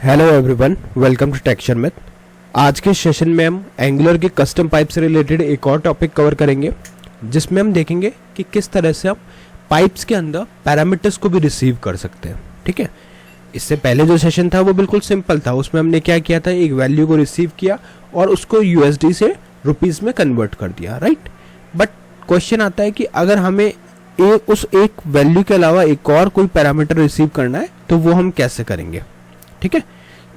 Hello everyone, welcome to texture math. आज के session में हम एंगुलर के कस्टम पाइप से रिलेटेड एक और टॉपिक कवर करेंगे, जिसमें हम देखेंगे कि किस तरह से हम पाइप्स के अंदर पैरामीटर्स को भी रिसीव कर सकते हैं। ठीक है, इससे पहले जो सेशन था वो बिल्कुल सिंपल था। उसमें हमने क्या किया था, एक वैल्यू को रिसीव किया और उसको यूएसडी से रुपीस में कन्वर्ट कर दिया, राइट। बट क्वेश्चन आता है कि अगर हमें उस एक वैल्यू के अलावा एक और कोई पैरामीटर रिसीव करना है तो वो हम कैसे करेंगे। ठीक है,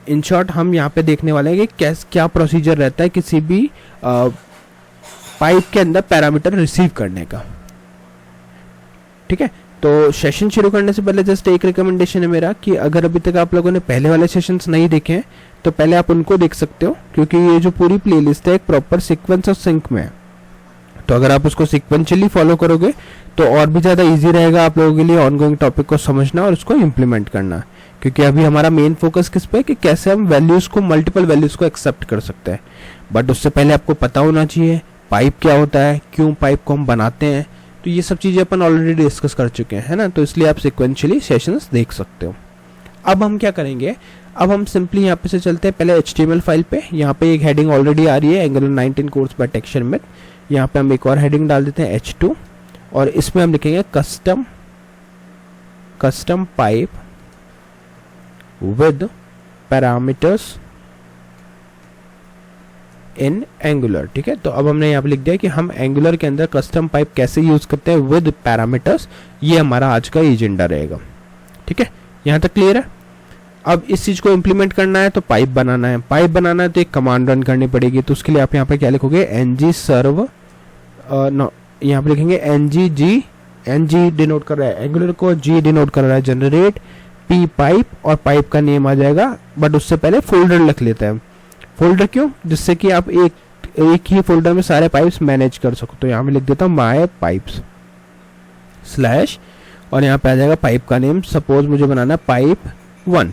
इन शॉर्ट हम यहाँ पे देखने वाले हैं कि क्या प्रोसीजर रहता है किसी भी पाइप के अंदर पैरामीटर रिसीव करने का। ठीक है, तो सेशन शुरू करने से पहले जस्ट एक रिकमेंडेशन है मेरा कि अगर अभी तक आप लोगों ने पहले वाले सेशंस नहीं देखे हैं तो पहले आप उनको देख सकते हो, क्योंकि ये जो पूरी प्लेलिस्ट है एक प्रॉपर सीक्वेंस और सिंक में है। तो अगर आप उसको सिक्वेंशियली फॉलो करोगे तो और भी ज़्यादा इजी रहेगा आप लोगों के लिए ऑनगोइंग टॉपिक को समझना और उसको इम्प्लीमेंट करना, क्योंकि अभी हमारा मेन फोकस किस पे है कि कैसे हम वैल्यूज़ को, मल्टीपल वैल्यूज़ को एक्सेप्ट कर सकते हैं। बट उससे पहले आपको पता होना चाहिए पाइप क्या होता है, क्यों पाइप को हम बनाते हैं। तो ये सब चीज़ें अपन ऑलरेडी डिस्कस कर चुके हैं, है ना। तो इसलिए आप सिक्वेंशियली सेशंस देख सकते हो। अब हम क्या करेंगे, अब हम सिंपली यहाँ पे से चलते हैं पहले HTML फाइल पे। यहाँ पे एक हेडिंग ऑलरेडी आ रही है, angular 19 course by texture math. यहाँ पे हम एक और हेडिंग डाल देते हैं H2 और इसमें हम लिखेंगे custom pipe with parameters in angular. ठीक है, तो अब हमने यहाँ पे लिख दिया कि हम एंगुलर के अंदर कस्टम पाइप कैसे यूज करते हैं विद पैरामीटर्स। ये हमारा आज का एजेंडा रहेगा। ठीक है, यहाँ तक क्लियर है। अब इस चीज को इम्प्लीमेंट करना है तो पाइप बनाना है। पाइप बनाना है तो एक कमांड रन करनी पड़ेगी। तो उसके लिए आप यहाँ पे क्या लिखोगे, ng serve, यहाँ पे लिखेंगे ng डिनोट कर रहा है एंगुलर को, g डिनोट कर रहा है जनरेट, p पाइप और पाइप का नेम आ जाएगा। बट उससे पहले फोल्डर लिख लेते हैं। फोल्डर क्यों, जिससे कि आप एक ही फोल्डर में सारे पाइप्स मैनेज कर सको। तो यहाँ पे लिख देता हूँ माय पाइप्स स्लैश और यहाँ पे आ जाएगा पाइप का नेम। सपोज मुझे बनाना है पाइप 1।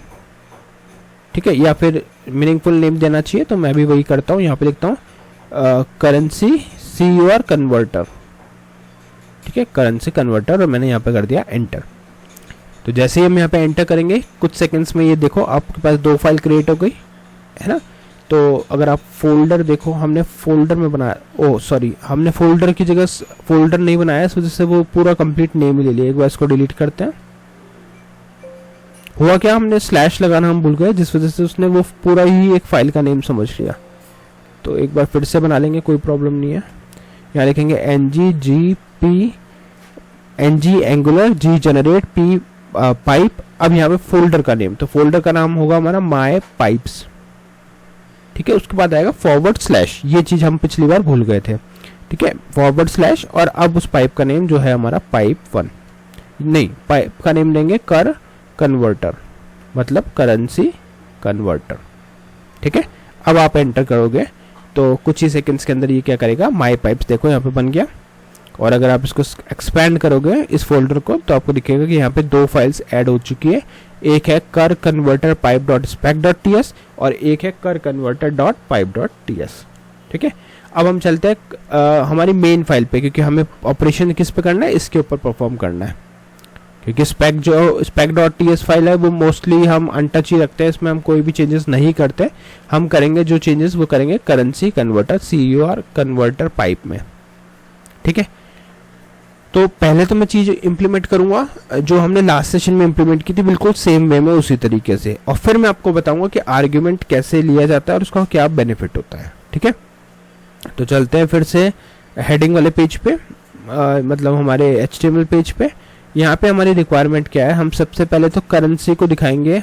ठीक है, या फिर मीनिंगफुल नेम देना चाहिए तो मैं भी वही करता हूँ। यहाँ पे लिखता हूँ करेंसी CUR कन्वर्टर। ठीक है, करेंसी कन्वर्टर, और मैंने यहाँ पे कर दिया एंटर। तो जैसे ही हम यहाँ पे एंटर करेंगे कुछ सेकंड्स में ये देखो आपके पास 2 फाइल क्रिएट हो गई है ना। तो अगर आप फोल्डर देखो, हमने फोल्डर में बनाया, हमने फोल्डर की जगह फोल्डर नहीं बनाया, इस वजह से वो पूरा कंप्लीट नेम ही ले लिया। एक बार इसको डिलीट करते हैं। हुआ क्या, हमने स्लैश लगाना हम भूल गए, जिस वजह से उसने वो पूरा ही एक फाइल का नेम समझ लिया। तो एक बार फिर से बना लेंगे, कोई प्रॉब्लम नहीं है। यहाँ लिखेंगे ng angular, g generate, p pipe. अब यहाँ पे फोल्डर का नेम, तो फोल्डर का नाम होगा हमारा माय पाइप्स। ठीक है, उसके बाद आएगा फॉरवर्ड स्लैश। ये चीज हम पिछली बार भूल गए थे। ठीक है, फॉरवर्ड स्लैश, और अब उस पाइप का नेम जो है हमारा पाइप 1, नहीं, पाइप का नेम देंगे कर कन्वर्टर, मतलब करेंसी कन्वर्टर। ठीक है, अब आप एंटर करोगे तो कुछ ही सेकंड्स के अंदर ये क्या करेगा, माय पाइप्स देखो यहाँ पे बन गया। और अगर आप इसको एक्सपैंड करोगे इस फोल्डर को तो आपको दिखेगा कि यहाँ पे 2 फाइल्स ऐड हो चुकी है। एक है कर converter pipe dot spec dot ts और एक है कर converter dot pipe dot ts। ठीक है, अब हम चलते हैं हमारी मेन फाइल पे, क्योंकि हमें ऑपरेशन किस पे करना है, इसके ऊपर परफॉर्म करना है। क्योंकि स्पेक डॉट ts फाइल है वो मोस्टली हम अनटच ही रखते हैं, इसमें हम कोई भी चेंजेस नहीं करते। हम करेंगे जो चेंजेस वो करेंगे currency converter CUR converter pipe में। ठीक है, तो पहले तो मैं चीज इंप्लीमेंट करूंगा जो हमने लास्ट सेशन में इंप्लीमेंट की थी, बिल्कुल सेम वे में उसी तरीके से, और फिर मैं आपको बताऊंगा कि आर्ग्यूमेंट कैसे लिया जाता है और उसका क्या बेनिफिट होता है। ठीक है, तो चलते हैं फिर से हेडिंग वाले पेज पे, मतलब हमारे HTML पेज पे। यहाँ पे हमारी रिक्वायरमेंट क्या है, हम सबसे पहले तो करेंसी को दिखाएंगे।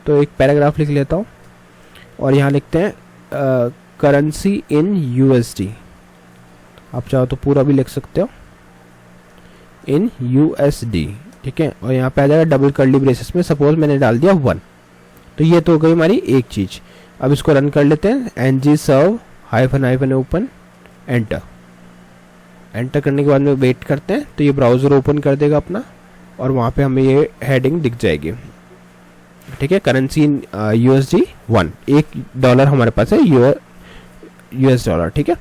तो एक पैराग्राफ लिख लेता हूँ और यहाँ लिखते हैं करेंसी इन USD। आप चाहो तो पूरा भी लिख सकते हो, इन USD। ठीक है, और यहाँ पे आ जाएगा डबल कर्ली ब्रेसेस में, सपोज मैंने डाल दिया 1। तो ये तो हो गई हमारी एक चीज। अब इसको रन कर लेते हैं, ng serve -, open, enter. Enter करने के बाद में वेट करते हैं तो ये ब्राउजर ओपन कर देगा अपना और वहाँ पे हमें ये हेडिंग दिख जाएगी। ठीक है, करेंसी इन USD 1, $1 हमारे पास है US डॉलर। ठीक है,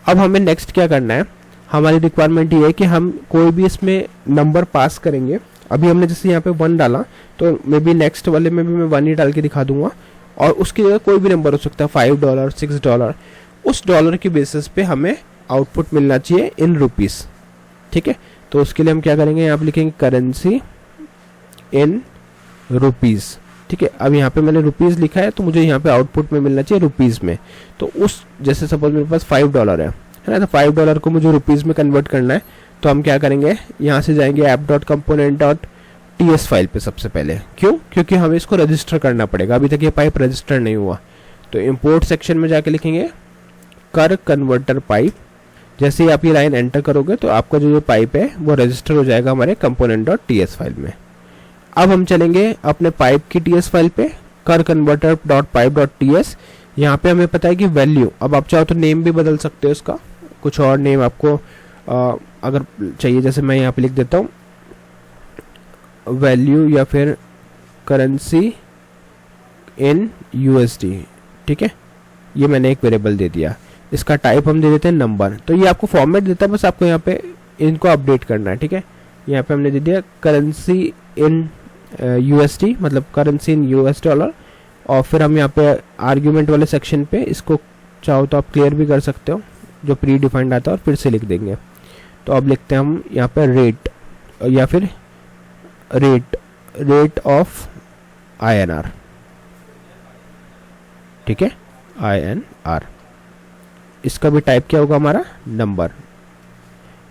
अब हमें नेक्स्ट क्या करना है, हमारी रिक्वायरमेंट ये है कि हम कोई भी इसमें नंबर पास करेंगे। अभी हमने जैसे यहाँ पे 1 डाला तो मे बी नेक्स्ट वाले में भी मैं 1 ही डाल के दिखा दूंगा। और उसकी जगह कोई भी नंबर हो सकता है, $5, $6, उस डॉलर के बेसिस पे हमें आउटपुट मिलना चाहिए इन रुपीस। ठीक है, तो उसके लिए हम क्या करेंगे, यहाँ पे लिखेंगे करेंसी इन रुपीस। ठीक है, अब यहाँ पे मैंने रुपीस लिखा है तो मुझे यहाँ पे आउटपुट में मिलना चाहिए रुपीस में। तो उस जैसे सपोज मेरे पास $5 है ना, तो $5 को मुझे रुपीस में कन्वर्ट करना है। तो हम क्या करेंगे, यहाँ से जाएंगे app.component.ts फाइल पे सबसे पहले। क्यों? क्योंकि हमें इसको रजिस्टर करना पड़ेगा, अभी तक ये पाइप रजिस्टर नहीं हुआ। तो इंपोर्ट सेक्शन में जाके लिखेंगे कर कन्वर्टर पाइप। जैसे ही आप ये लाइन एंटर करोगे तो आपका जो पाइप है वो रजिस्टर हो जाएगा हमारे component.ts फाइल में। अब हम चलेंगे अपने पाइप की ts फाइल पे, कर converter dot pipe dot ts। यहाँ पे हमें पता है कि वैल्यू, अब आप चाहो तो नेम भी बदल सकते हो इसका, कुछ और नेम आपको अगर चाहिए, जैसे मैं यहाँ पे लिख देता हूँ वैल्यू या फिर करेंसी इन USD। ठीक है, ये मैंने एक वेरिएबल दे दिया। इसका टाइप हम दे देते हैं नंबर। तो ये आपको फॉर्मेट देता है, बस आपको यहाँ पे इनको अपडेट करना है। ठीक है, यहाँ पे हमने दे दिया करेंसी इन USD, मतलब करेंसी इन $। और फिर हम यहाँ पे आर्ग्यूमेंट वाले सेक्शन पे इसको चाहो तो आप क्लियर भी कर सकते हो, जो प्री डिफाइंड आता है, और फिर से लिख देंगे। तो अब लिखते हैं हम यहाँ पे रेट या फिर रेट ऑफ INR। ठीक है, INR। इसका भी टाइप क्या होगा हमारा नंबर।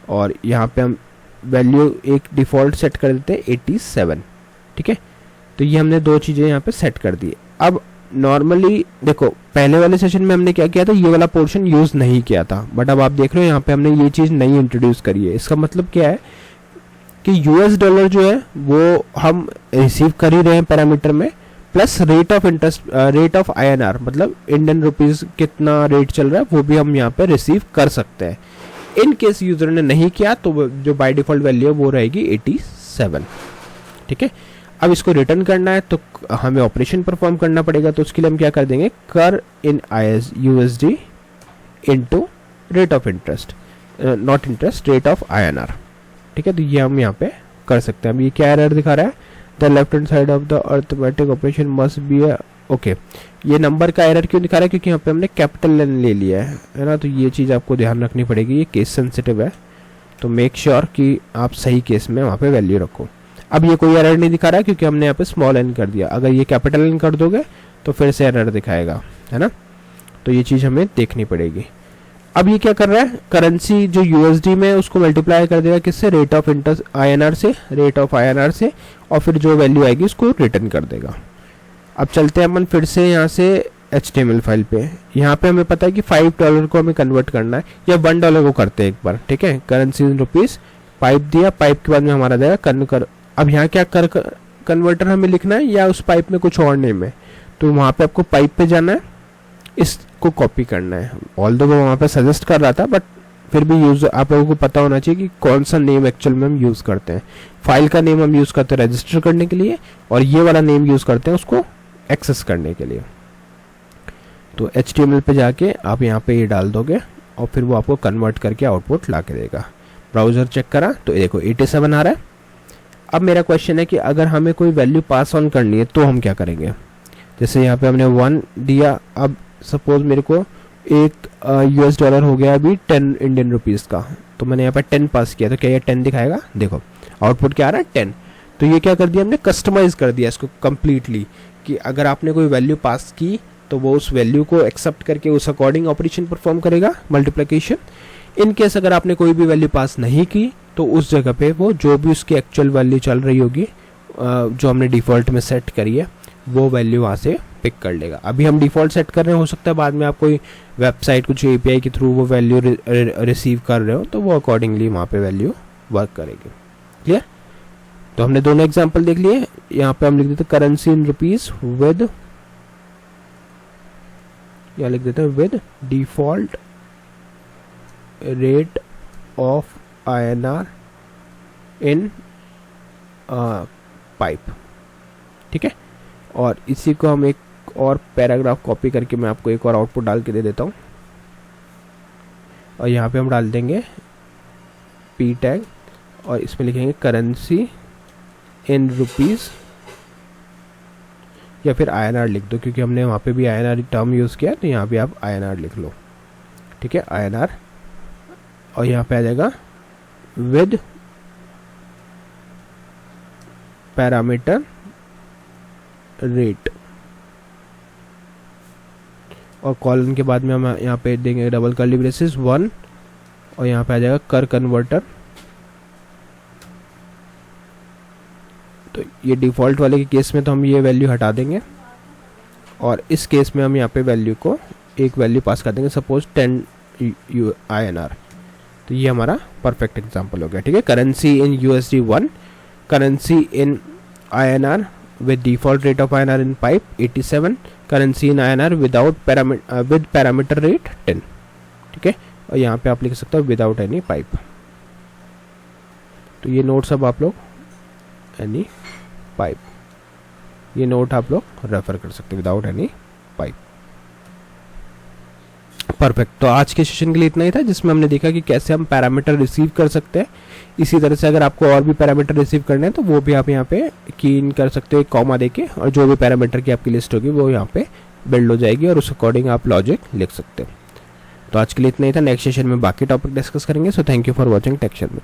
और यहाँ पे हम वैल्यू एक डिफ़ॉल्ट सेट कर देते हैं 87। ठीक है, तो ये हमने दो चीज़ें यहाँ पे सेट कर दी। अब नॉर्मली देखो, पहले वाले सेशन में हमने क्या किया था, ये वाला पोर्शन यूज़ नहीं किया था, बट अब आप देख रहे हो यहाँ पे हमने ये चीज़ नई इंट्रोड्यूस करी है। इसका मतलब क्या है कि $, जो है वो हम रिसीव कर ही रहे हैं पैरामीटर में, plus rate of interest, rate of INR, मतलब इंडियन रुपीज़ कितना रेट चल रहा है वो भी हम यहाँ पे रिसीव कर सकते हैं। इन केस यूज़र ने नहीं किया तो जो बाय डिफ़ॉल्ट वैल्यू है वो रहेगी 87। ठीक है, अब इसको रिटर्न करना है तो हमें ऑपरेशन परफॉर्म करना पड़ेगा। तो उसके लिए हम क्या कर देंगे, कर इन USD into rate of interest, not interest, rate of INR। ठीक है, तो ये हम यहाँ पे कर सकते हैं। अब ये क्या एरर दिखा रहा है, the left hand side of the arithmetic operation must be okay. ये नंबर का एरर क्यों दिखा रहा है, क्योंकि यहाँ पे हमने कैपिटल एन ले लिया है ना। तो ये चीज़ आपको ध्यान रखनी पड़ेगी, ये केस सेंसिटिव है, तो मेक श्योर कि आप सही केस में वहाँ पे वैल्यू रखो। अब ये कोई एरर नहीं दिखा रहा है क्योंकि हमने यहाँ पे स्मॉल एन कर दिया। अगर ये कैपिटल एन कर दोगे तो फिर से एरर दिखाएगा, है ना। तो ये चीज़ हमें देखनी पड़ेगी। अब ये क्या कर रहा है, करेंसी जो USD में उसको मल्टीप्लाई कर देगा किससे, रेट ऑफ इंटरेस्ट INR से, रेट ऑफ INR से, और फिर जो वैल्यू आएगी उसको रिटर्न कर देगा। अब चलते हैं अपन फिर से यहाँ से HTML फाइल पे। यहाँ पे हमें पता है कि $5 को हमें कन्वर्ट करना है, या $1 को करते हैं एक बार। ठीक है, करेंसी इन रुपीज़, पाइप दिया, पाइप के बाद में हमारा देगा कर। अब यहाँ क्या कर कन्वर्टर हमें लिखना है या उस पाइप में कुछ और नेम है, तो वहाँ पे आपको पाइप पे जाना है, इसको कॉपी करना है। ऑल्दो वो वहाँ पे सजेस्ट कर रहा था, बट फिर भी यूज आप लोगों को पता होना चाहिए कि कौन सा नेम एक्चुअल में हम यूज़ करते हैं। फाइल का नेम हम यूज़ करते हैं रजिस्टर करने के लिए, और ये वाला नेम यूज़ करते हैं उसको एक्सेस करने के लिए। तो HTML पे जाके आप यहाँ पे ये डाल दोगे और फिर वो आपको कन्वर्ट करके आउटपुट ला के देगा। ब्राउज़र चेक करा तो देखो 87 आ रहा है। अब मेरा क्वेश्चन है कि अगर हमें कोई वैल्यू पास ऑन करनी है तो हम क्या करेंगे। जैसे यहाँ पे हमने 1 दिया, अब सपोज मेरे को एक $, हो गया अभी 10 इंडियन रुपीज़ का, तो मैंने यहाँ पर 10 पास किया, तो क्या ये 10 दिखाएगा। देखो आउटपुट क्या आ रहा है 10। तो ये क्या कर दिया हमने, कस्टमाइज कर दिया इसको कम्प्लीटली, कि अगर आपने कोई वैल्यू पास की तो वो उस वैल्यू को एक्सेप्ट करके उस अकॉर्डिंग ऑपरेशन परफॉर्म करेगा, मल्टीप्लिकेशन। इन केस अगर आपने कोई भी वैल्यू पास नहीं की तो उस जगह पे वो जो भी उसकी एक्चुअल वैल्यू चल रही होगी जो हमने डिफ़ॉल्ट में सेट करी है वो वैल्यू वहाँ से पिक कर लेगा। अभी हम डिफ़ॉल्ट सेट कर रहे हैं, हो सकता है बाद में आप कोई वेबसाइट कुछ API के थ्रू वो वैल्यू रिसीव कर रहे हो तो वो अकॉर्डिंगली वहाँ पे वैल्यू वर्क करेगी। क्लियर। तो हमने दोनों एग्जांपल देख लिए। यहाँ पे हम लिख देते करेंसी इन रुपीज़ विद, या लिख देते हैं with default rate of INR in pipe. ठीक है, और इसी को हम एक और पैराग्राफ कॉपी करके मैं आपको एक और आउटपुट डाल के दे देता हूँ, और यहाँ पे हम डाल देंगे P टैग और इसमें लिखेंगे करेंसी इन रुपीज़ या फिर INR लिख दो, क्योंकि हमने वहाँ पे भी INR टर्म यूज़ किया, तो यहाँ भी आप INR लिख लो, ठीक है, INR। और यहाँ पे आ जाएगा विद पैरामीटर रेट, और कॉलन के बाद में हम यहाँ पे देंगे डबल कर्ली ब्रेसेस 1, और यहाँ पे आ जाएगा कर कन्वर्टर। तो ये डिफ़ॉल्ट वाले के केस में तो हम ये वैल्यू हटा देंगे, और इस केस में हम यहाँ पे वैल्यू को एक वैल्यू पास कर देंगे, सपोज 10 INR। तो ये हमारा परफेक्ट एग्जांपल हो गया, ठीक है। Currency in USD 1, currency in INR with default rate of INR in pipe 87, currency in INR without with parameter rate 10, ठीक है। और यहाँ पे आप लिख सकते हो विदाउट एनी पाइप। तो ये नोट सब आप लोग एनी पाइप, ये नोट आप लोग रेफर कर सकते हो, विदाउट एनी पाइप। परफेक्ट। तो आज के सेशन के लिए इतना ही था, जिसमें हमने देखा कि कैसे हम पैरामीटर रिसीव कर सकते हैं। इसी तरह से अगर आपको और भी पैरामीटर रिसीव करने हैं तो वो भी आप यहाँ पे की इन कर सकते हो, एक कॉमा देके, और जो भी पैरामीटर की आपकी लिस्ट होगी वो यहाँ पे बिल्ड हो जाएगी, और उस अकॉर्डिंग आप लॉजिक लिख सकते हो। तो आज के लिए इतना ही था, नेक्स्ट सेशन में बाकी टॉपिक डिस्कस करेंगे। So thank you for watching tech share में।